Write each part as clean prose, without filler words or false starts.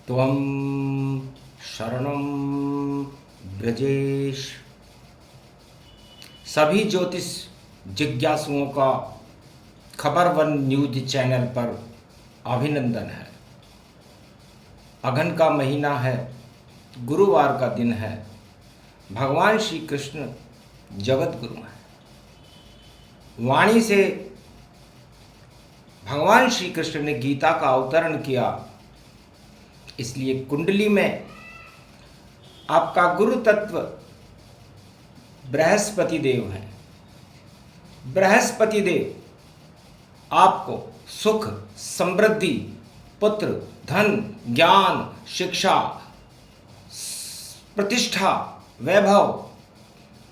त्वं शरणं ब्रजेश। सभी ज्योतिष जिज्ञासुओं का खबर वन न्यूज चैनल पर अभिनंदन है। अगन का महीना है, गुरुवार का दिन है। भगवान श्री कृष्ण जगत गुरु हैं। वाणी से भगवान श्री कृष्ण ने गीता का अवतरण किया, इसलिए कुंडली में आपका गुरु तत्व बृहस्पति देव है। बृहस्पति देव आपको सुख, समृद्धि, पुत्र, धन, ज्ञान, शिक्षा, प्रतिष्ठा, वैभव,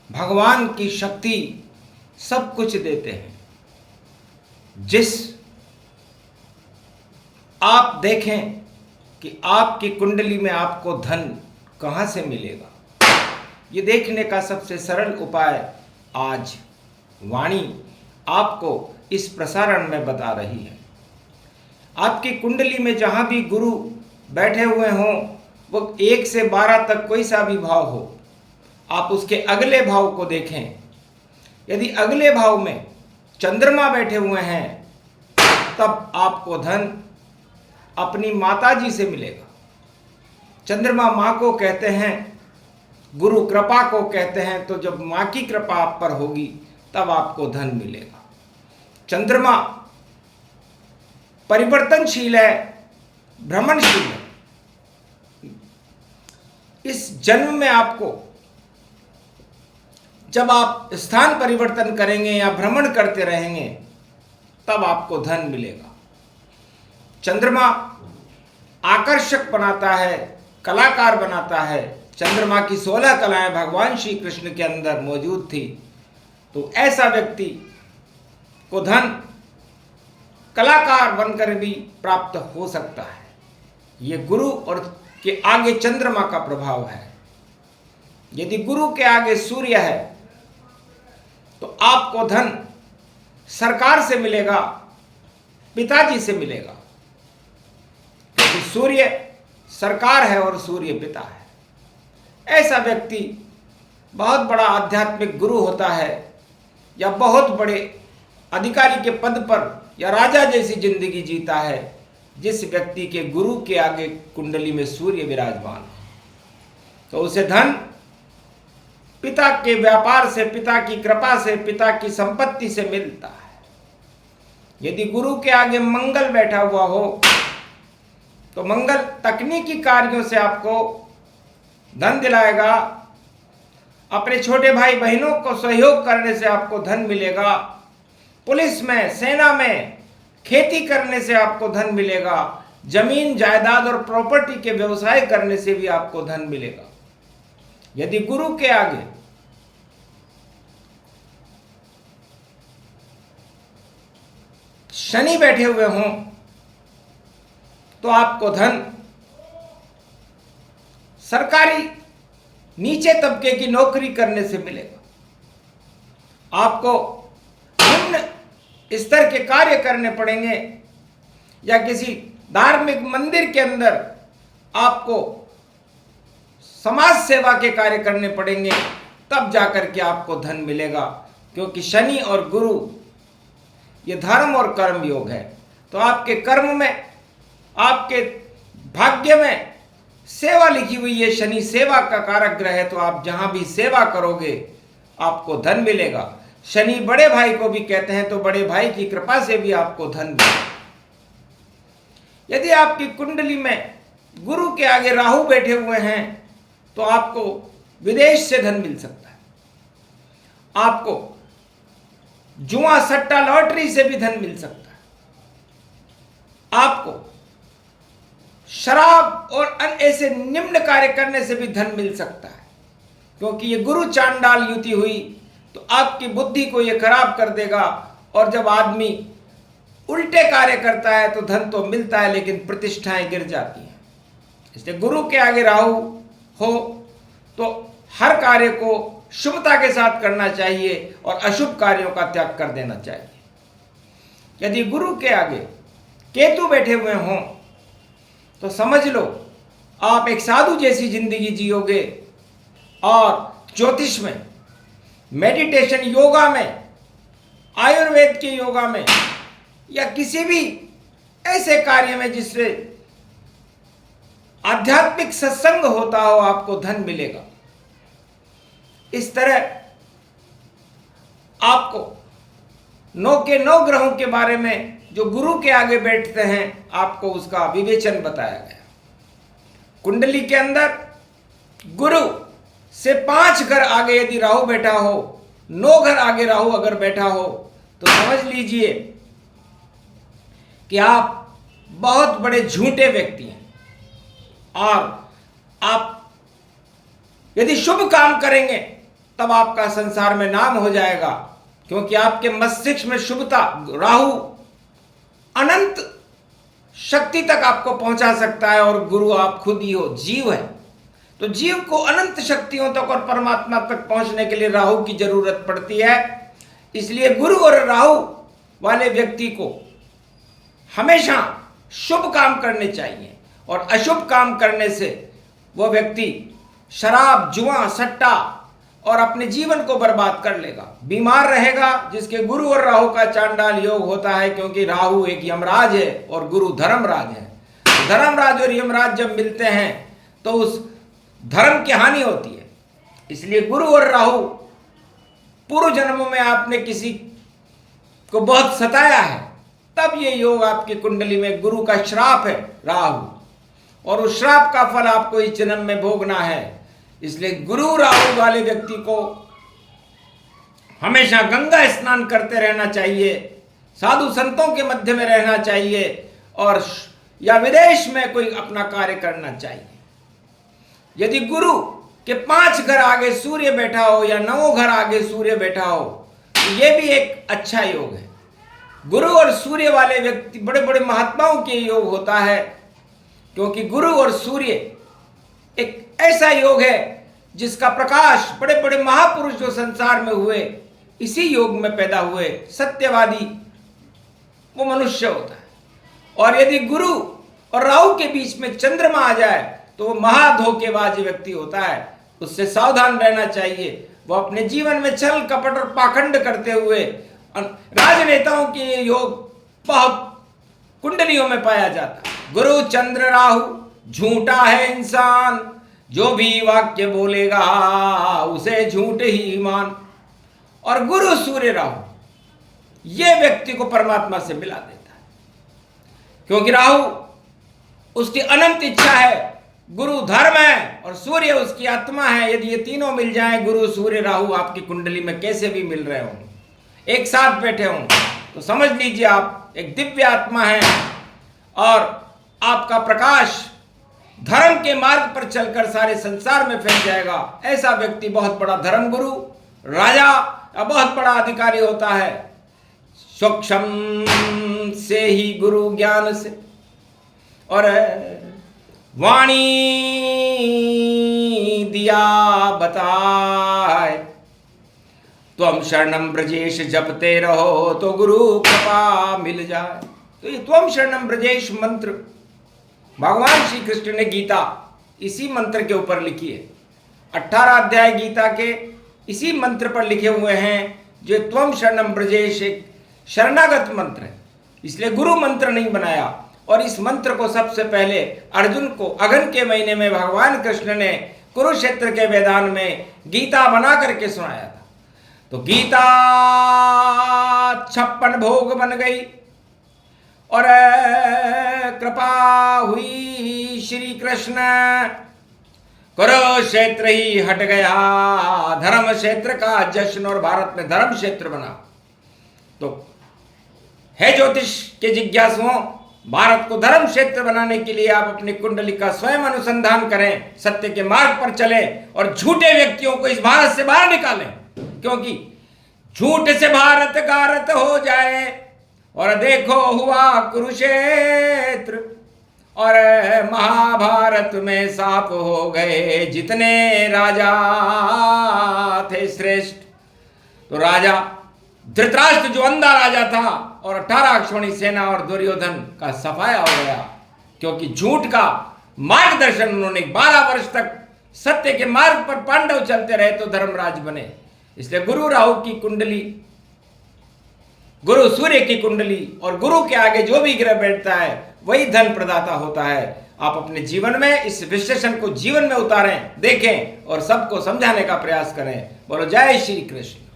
भगवान की शक्ति सब कुछ देते हैं। जिस आप देखें कि आपकी कुंडली में आपको धन कहाँ से मिलेगा, ये देखने का सबसे सरल उपाय आज वाणी आपको इस प्रसारण में बता रही है। आपकी कुंडली में जहाँ भी गुरु बैठे हुए हों, वो 1 से 12 तक कोई सा भी भाव हो, आप उसके अगले भाव को देखें। यदि अगले भाव में चंद्रमा बैठे हुए हैं, तब आपको धन अपनी माताजी से मिलेगा। चंद्रमा माँ को कहते हैं, गुरु कृपा को कहते हैं। तो जब माँ की कृपा आप पर होगी तब आपको धन मिलेगा। चंद्रमा परिवर्तनशील है, भ्रमणशील है। इस जन्म में आपको जब आप स्थान परिवर्तन करेंगे या भ्रमण करते रहेंगे, तब आपको धन मिलेगा। चंद्रमा आकर्षक बनाता है, कलाकार बनाता है। चंद्रमा की 16 कलाएं भगवान श्री कृष्ण के अंदर मौजूद थी। तो ऐसा व्यक्ति को धन कलाकार बनकर भी प्राप्त हो सकता है। ये गुरु और के आगे चंद्रमा का प्रभाव है। यदि गुरु के आगे सूर्य है तो आपको धन सरकार से मिलेगा, पिताजी से मिलेगा। क्योंकि सूर्य सरकार है और सूर्य पिता है। ऐसा व्यक्ति बहुत बड़ा आध्यात्मिक गुरु होता है, या बहुत बड़े अधिकारी के पद पर या राजा जैसी जिंदगी जीता है, जिस व्यक्ति के गुरु के आगे कुंडली में सूर्य विराजमान है। तो उसे धन पिता के व्यापार से, पिता की कृपा से, पिता की संपत्ति से मिलता है। यदि गुरु के आगे मंगल बैठा हुआ हो तो मंगल तकनीकी कार्यों से आपको धन दिलाएगा। अपने छोटे भाई बहनों को सहयोग करने से आपको धन मिलेगा। पुलिस में, सेना में, खेती करने से आपको धन मिलेगा। जमीन, जायदाद और प्रॉपर्टी के व्यवसाय करने से भी आपको धन मिलेगा। यदि गुरु के आगे शनि बैठे हुए हों तो आपको धन सरकारी नीचे तबके की नौकरी करने से मिलेगा। आपको निम्न स्तर के कार्य करने पड़ेंगे, या किसी धार्मिक मंदिर के अंदर आपको समाज सेवा के कार्य करने पड़ेंगे, तब जाकर के आपको धन मिलेगा। क्योंकि शनि और गुरु ये धर्म और कर्म योग है। तो आपके कर्म में, आपके भाग्य में सेवा लिखी हुई है। शनि सेवा का कारक ग्रह है, तो आप जहां भी सेवा करोगे आपको धन मिलेगा। शनि बड़े भाई को भी कहते हैं, तो बड़े भाई की कृपा से भी आपको धन मिलेगा। यदि आपकी कुंडली में गुरु के आगे राहु बैठे हुए हैं तो आपको विदेश से धन मिल सकता है। आपको जुआ, सट्टा, लॉटरी से भी धन मिल सकता है। आपको शराब और ऐसे निम्न कार्य करने से भी धन मिल सकता है। क्योंकि ये गुरु चांडाल युति हुई तो आपकी बुद्धि को ये खराब कर देगा। और जब आदमी उल्टे कार्य करता है तो धन तो मिलता है, लेकिन प्रतिष्ठाएं गिर जाती हैं। इसलिए गुरु के आगे राहु हो तो हर कार्य को शुभता के साथ करना चाहिए और अशुभ कार्यों का त्याग कर देना चाहिए। यदि गुरु के आगे केतु बैठे हुए हों तो समझ लो आप एक साधु जैसी जिंदगी जियोगे और ज्योतिष में, मेडिटेशन योगा में, आयुर्वेद के योगा में या किसी भी ऐसे कार्य में जिससे आध्यात्मिक सत्संग होता हो, आपको धन मिलेगा। इस तरह आपको 9 के 9 ग्रहों के बारे में जो गुरु के आगे बैठते हैं, आपको उसका विवेचन बताया गया। कुंडली के अंदर गुरु से 5 घर आगे यदि राहु बैठा हो, 9 घर आगे राहु अगर बैठा हो, तो समझ लीजिए कि आप बहुत बड़े झूठे व्यक्ति हैं। और आप यदि शुभ काम करेंगे तब आपका संसार में नाम हो जाएगा, क्योंकि आपके मस्तिष्क में शुभता, राहु अनंत शक्ति तक आपको पहुंचा सकता है और गुरु आप खुद ही हो, जीव है। तो जीव को अनंत शक्तियों तक और परमात्मा तक पहुंचने के लिए राहु की जरूरत पड़ती है। इसलिए गुरु और राहु वाले व्यक्ति को हमेशा शुभ काम करने चाहिए, और अशुभ काम करने से वह व्यक्ति शराब, जुआ, सट्टा और अपने जीवन को बर्बाद कर लेगा, बीमार रहेगा, जिसके गुरु और राहु का चांडाल योग होता है। क्योंकि राहु एक यमराज है और गुरु धर्मराज है। धर्मराज और यमराज जब मिलते हैं तो उस धर्म की हानि होती है। इसलिए गुरु और राहु, पूर्व जन्मों में आपने किसी को बहुत सताया है, तब ये योग आपकी कुंडली में, गुरु का श्राप है राहु, और उस श्राप का फल आपको इस जन्म में भोगना है। इसलिए गुरु राहु वाले व्यक्ति को हमेशा गंगा स्नान करते रहना चाहिए, साधु संतों के मध्य में रहना चाहिए, और या विदेश में कोई अपना कार्य करना चाहिए। यदि गुरु के 5 घर आगे सूर्य बैठा हो या 9 घर आगे सूर्य बैठा हो, तो यह भी एक अच्छा योग है। गुरु और सूर्य वाले व्यक्ति बड़े बड़े महात्माओं के योग होता है, क्योंकि गुरु और सूर्य एक ऐसा योग है जिसका प्रकाश बड़े बड़े महापुरुष जो संसार में हुए, इसी योग में पैदा हुए सत्यवादी वो मनुष्य होता है। और यदि गुरु और राहु के बीच में चंद्रमा आ जाए तो वो महाधोखेबाज व्यक्ति होता है, उससे सावधान रहना चाहिए। वो अपने जीवन में छल कपट और पाखंड करते हुए, राजनेताओं के योग बहुत कुंडलियों में पाया जाता है। गुरु चंद्र राहु, झूठा है इंसान, जो भी वाक्य बोलेगा उसे झूठ ही मान। और गुरु सूर्य राहु ये व्यक्ति को परमात्मा से मिला देता है, क्योंकि राहु उसकी अनंत इच्छा है, गुरु धर्म है और सूर्य उसकी आत्मा है। यदि ये तीनों मिल जाएं, गुरु सूर्य राहु आपकी कुंडली में कैसे भी मिल रहे हों, एक साथ बैठे हों, तो समझ लीजिए आप एक दिव्य आत्मा है और आपका प्रकाश धर्म के मार्ग पर चलकर सारे संसार में फैल जाएगा। ऐसा व्यक्ति बहुत बड़ा धर्म गुरु, राजा या बहुत बड़ा अधिकारी होता है। सूक्ष्म से ही गुरु ज्ञान से, और वाणी दिया बताए, त्वम शरणम ब्रजेश जपते रहो तो गुरु कृपा मिल जाए। तो ये त्वम शरणम ब्रजेश मंत्र भगवान श्री कृष्ण ने गीता इसी मंत्र के ऊपर लिखी है। 18 अध्याय गीता के इसी मंत्र पर लिखे हुए हैं, जो त्वम शरणम ब्रजेश एक शरणागत मंत्र है, इसलिए गुरु मंत्र नहीं बनाया। और इस मंत्र को सबसे पहले अर्जुन को अगन के महीने में भगवान कृष्ण ने कुरुक्षेत्र के मैदान में गीता बना करके सुनाया था। तो गीता 56 भोग बन गई और कृपा हुई श्री कृष्ण, कुरुक्षेत्र ही हट गया, धर्म क्षेत्र का जश्न, और भारत में धर्म क्षेत्र बना। तो है ज्योतिष के जिज्ञासुओं, भारत को धर्म क्षेत्र बनाने के लिए आप अपनी कुंडली का स्वयं अनुसंधान करें, सत्य के मार्ग पर चलें और झूठे व्यक्तियों को इस भारत से बाहर निकालें, क्योंकि झूठ से भारत गारत हो जाए। और देखो हुआ कुरुक्षेत्र और महाभारत में साप हो गए जितने राजा थे श्रेष्ठ। तो राजा धृतराष्ट्र जो अंधा राजा था और 18 अक्षौणी सेना और दुर्योधन का सफाया हो गया, क्योंकि झूठ का मार्गदर्शन उन्होंने 12 वर्ष तक सत्य के मार्ग पर पांडव चलते रहे तो धर्मराज बने। इसलिए गुरु राहु की कुंडली, गुरु सूर्य की कुंडली और गुरु के आगे जो भी ग्रह बैठता है वही धन प्रदाता होता है। आप अपने जीवन में इस विश्लेषण को जीवन में उतारें, देखें और सबको समझाने का प्रयास करें। बोलो जय श्री कृष्ण।